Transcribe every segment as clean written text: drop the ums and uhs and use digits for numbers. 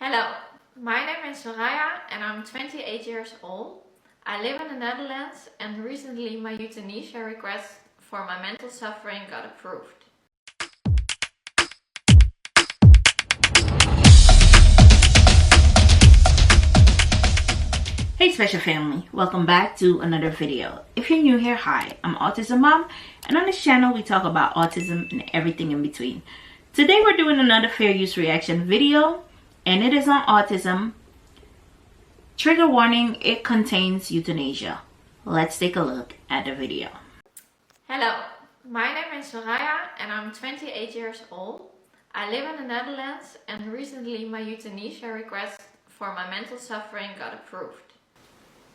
Hello, my name is Zoraya and I'm 28 years old. I live in the Netherlands and recently my euthanasia request for my mental suffering got approved. Hey special family, welcome back to another video. If you're new here, hi, I'm AutismMom, and on this channel we talk about autism and everything in between. Today we're doing another fair use reaction video, and it is on autism. Trigger warning, it contains euthanasia. Let's take a look at the video. Hello, my name is Zoraya and I'm 28 years old. I live in the Netherlands and recently my euthanasia request for my mental suffering got approved.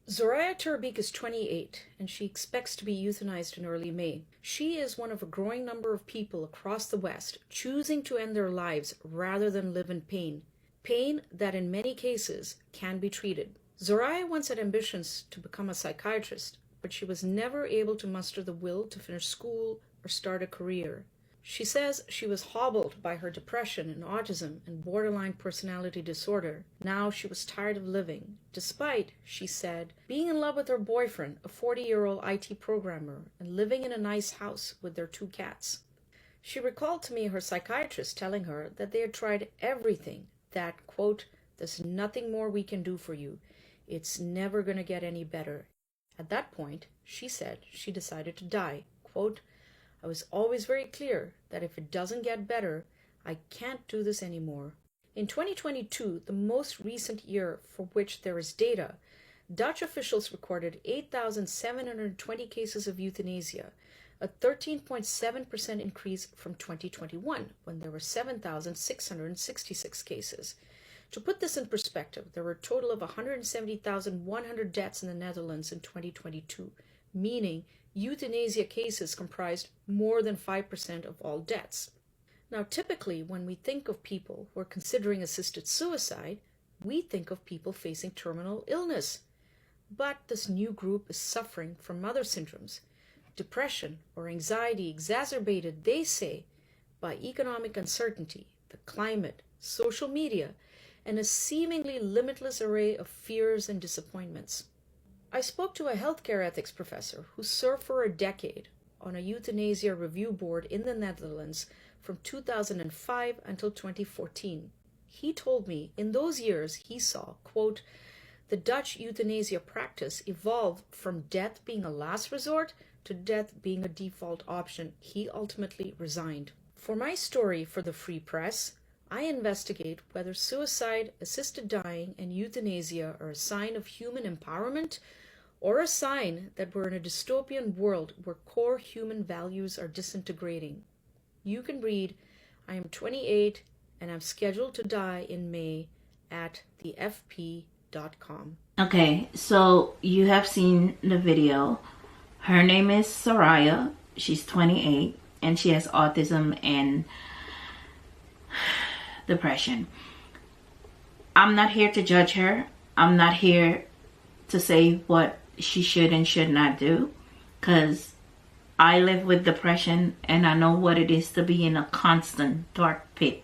Zoraya is 28 and she expects to be euthanized in early May. She is one of a growing number of people across the West choosing to end their lives rather than live in pain. Pain that in many cases can be treated. Zoraya once had ambitions to become a psychiatrist, but she was never able to muster the will to finish school or start a career. She says she was hobbled by her depression and autism and borderline personality disorder. Now she was tired of living, despite, she said, being in love with her boyfriend, a 40-year-old IT programmer, and living in a nice house with their 2 cats. She recalled to me her psychiatrist telling her that they had tried everything, that, quote, "there's nothing more we can do for you. It's never going to get any better." At that point, she said she decided to die. Quote, "I was always very clear that if it doesn't get better, I can't do this anymore." In 2022, the most recent year for which there is data, Dutch officials recorded 8,720 cases of euthanasia, a 13.7% increase from 2021, when there were 7,666 cases. To put this in perspective, there were a total of 170,100 deaths in the Netherlands in 2022, meaning euthanasia cases comprised more than 5% of all deaths. Now, typically, when we think of people who are considering assisted suicide, we think of people facing terminal illness. But this new group is suffering from other syndromes, depression or anxiety exacerbated, they say, by economic uncertainty, the climate, social media, and a seemingly limitless array of fears and disappointments. I spoke to a healthcare ethics professor who served for a decade on a euthanasia review board in the Netherlands from 2005 until 2014. He told me in those years he saw, quote, "the Dutch euthanasia practice evolved from death being a last resort to death being a default option." He ultimately resigned. For my story for the Free Press, I investigate whether suicide, assisted dying, and euthanasia are a sign of human empowerment or a sign that we're in a dystopian world where core human values are disintegrating. You can read, "I am 28 and I'm scheduled to die in May" at thefp.com. Okay, so you have seen the video. Her name is Zoraya. She's 28 and she has autism and depression. I'm not here to judge her. I'm not here to say what she should and should not do, because I live with depression and I know what it is to be in a constant dark pit.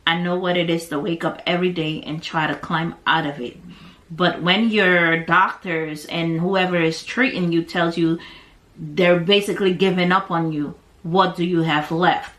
I know what it is to wake up every day and try to climb out of it. But when your doctors and whoever is treating you tells you they're basically giving up on you, what do you have left?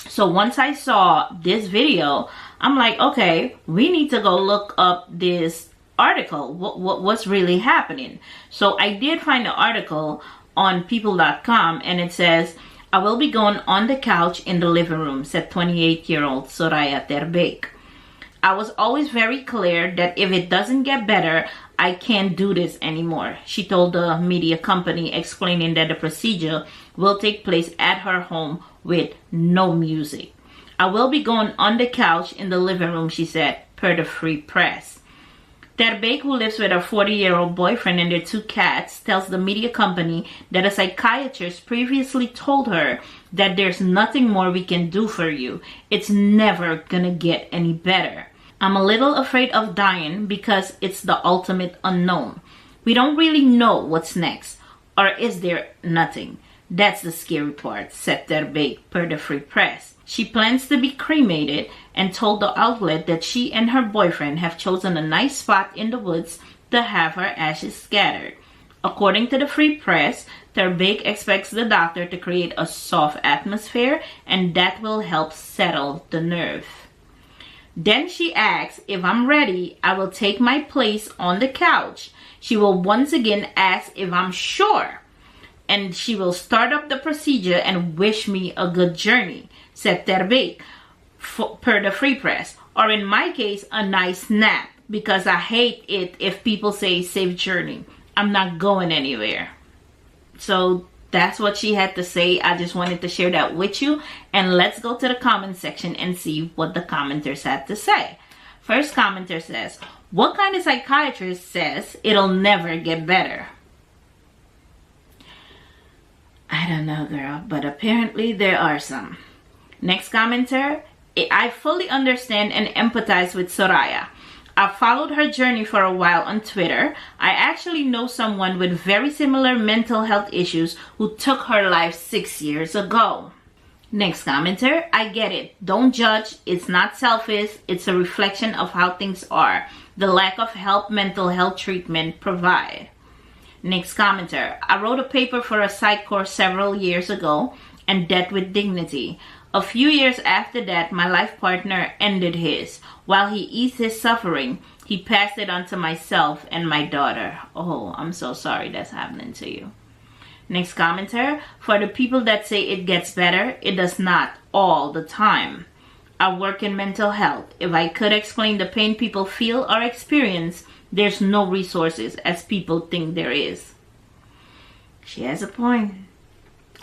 So once I saw this video, I'm like, okay, we need to go look up this article. What's really happening? So I did find the article on people.com, and it says, "I will be going on the couch in the living room," said 28-year-old Zoraya Terbeek. "I was always very clear that if it doesn't get better, I can't do this anymore," she told the media company, explaining that the procedure will take place at her home with no music. "I will be going on the couch in the living room," she said, per the Free Press. Terbeek, who lives with her 40-year-old boyfriend and their 2 cats, tells the media company that a psychiatrist previously told her that there's nothing more we can do for you. It's never gonna get any better. "I'm a little afraid of dying because it's the ultimate unknown. We don't really know what's next. Or is there nothing? That's the scary part," said Terbeek per the Free Press. She plans to be cremated and told the outlet that she and her boyfriend have chosen a nice spot in the woods to have her ashes scattered. According to the Free Press, Terbeek expects the doctor to create a soft atmosphere, and that will help settle the nerve. Then she asks if I'm ready, I will take my place on the couch. She will once again ask if I'm sure, and she will start up the procedure and wish me a good journey, said Terbeek, per the Free Press. Or in my case, a nice nap, because I hate it if people say safe journey. I'm not going anywhere. So that's what she had to say. I just wanted to share that with you. And let's go to the comment section and see what the commenters had to say. First commenter says, what kind of psychiatrist says it'll never get better? I don't know, girl, but apparently there are some. Next commenter, I fully understand and empathize with Zoraya. I've followed her journey for a while on Twitter. I actually know someone with very similar mental health issues who took her life 6 years ago. Next commenter, I get it. Don't judge. It's not selfish. It's a reflection of how things are. The lack of help mental health treatment provide. Next commenter, I wrote a paper for a psych course several years ago, and Death with Dignity. A few years after that, my life partner ended his. While he eased his suffering, he passed it on to myself and my daughter. Oh, I'm so sorry that's happening to you. Next commenter, for the people that say it gets better, it does not all the time. I work in mental health. If I could explain the pain people feel or experience, there's no resources as people think there is. She has a point.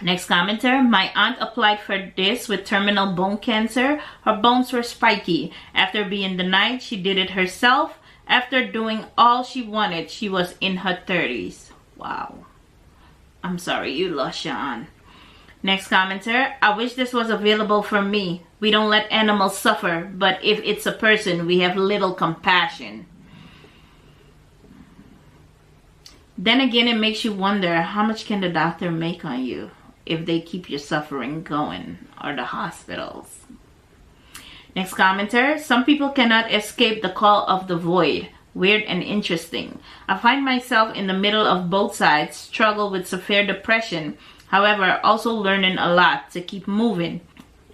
Next commenter, my aunt applied for this with terminal bone cancer. Her bones were spiky. After being denied, she did it herself. After doing all she wanted, she was in her 30s. Wow. I'm sorry you lost your aunt. Next commenter, I wish this was available for me. We don't let animals suffer, but if it's a person, we have little compassion. Then again, it makes you wonder, how much can the doctor make on you if they keep your suffering going, or the hospitals? Next commenter, some people cannot escape the call of the void. Weird and interesting. I find myself in the middle of both sides, struggle with severe depression, however, also learning a lot to keep moving.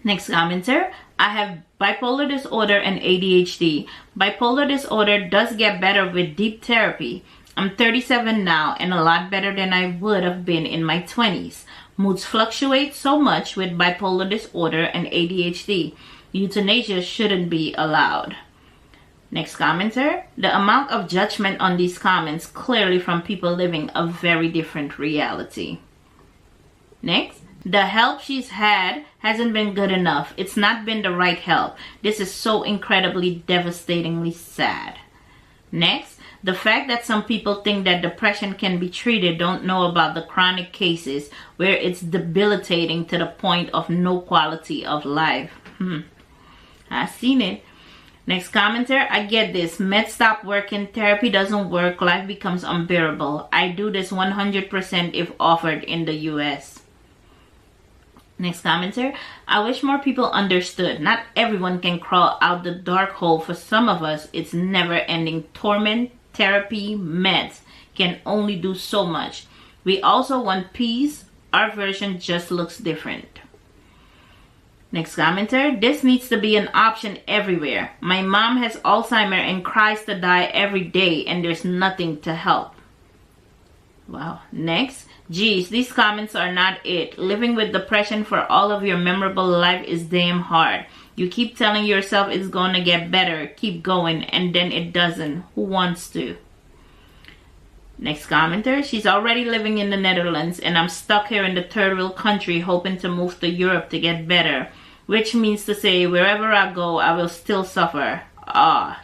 Next commenter, I have bipolar disorder and ADHD. Bipolar disorder does get better with deep therapy. I'm 37 now and a lot better than I would have been in my 20s. Moods fluctuate so much with bipolar disorder and ADHD. Euthanasia shouldn't be allowed. Next commenter, the amount of judgment on these comments clearly from people living a very different reality. Next, the help she's had hasn't been good enough. It's not been the right help. This is so incredibly devastatingly sad. Next, the fact that some people think that depression can be treated don't know about the chronic cases where it's debilitating to the point of no quality of life. I've seen it. Next commenter, I get this. Meds stop working, therapy doesn't work, life becomes unbearable. I do this 100% if offered in the US. Next commenter, I wish more people understood. Not everyone can crawl out the dark hole. For some of us, it's never-ending torment. Therapy, meds can only do so much. We also want peace. Our version just looks different. Next commenter, this needs to be an option everywhere. My mom has Alzheimer's and cries to die every day and there's nothing to help. Wow. Next, geez, these comments are not it. Living with depression for all of your memorable life is damn hard. You keep telling yourself it's going to get better, keep going, and then it doesn't. Who wants to? Next commenter, she's already living in the Netherlands and I'm stuck here in the third world country hoping to move to Europe to get better. Which means to say, wherever I go, I will still suffer.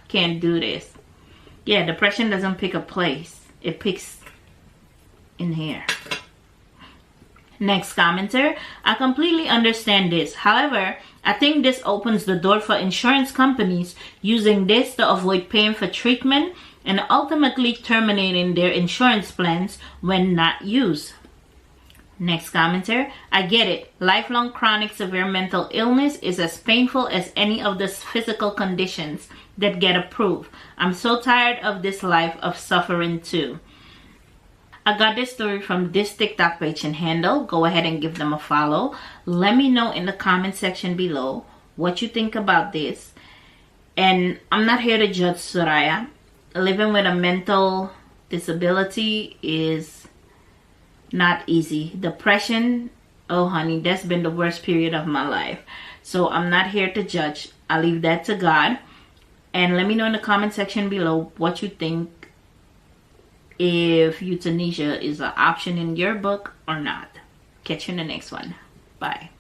Can't do this. Yeah, depression doesn't pick a place. It picks in here. Next commenter, I completely understand this. However, I think this opens the door for insurance companies using this to avoid paying for treatment and ultimately terminating their insurance plans when not used. Next commenter, I get it. Lifelong chronic severe mental illness is as painful as any of the physical conditions that get approved. I'm so tired of this life of suffering too. I got this story from this TikTok page and handle. Go ahead and give them a follow. Let me know in the comment section below what you think about this. And I'm not here to judge Zoraya. Living with a mental disability is not easy. Depression, oh honey, that's been the worst period of my life. So I'm not here to judge. I leave that to God. And let me know in the comment section below what you think, if euthanasia is an option in your book or not. Catch you in the next one. Bye.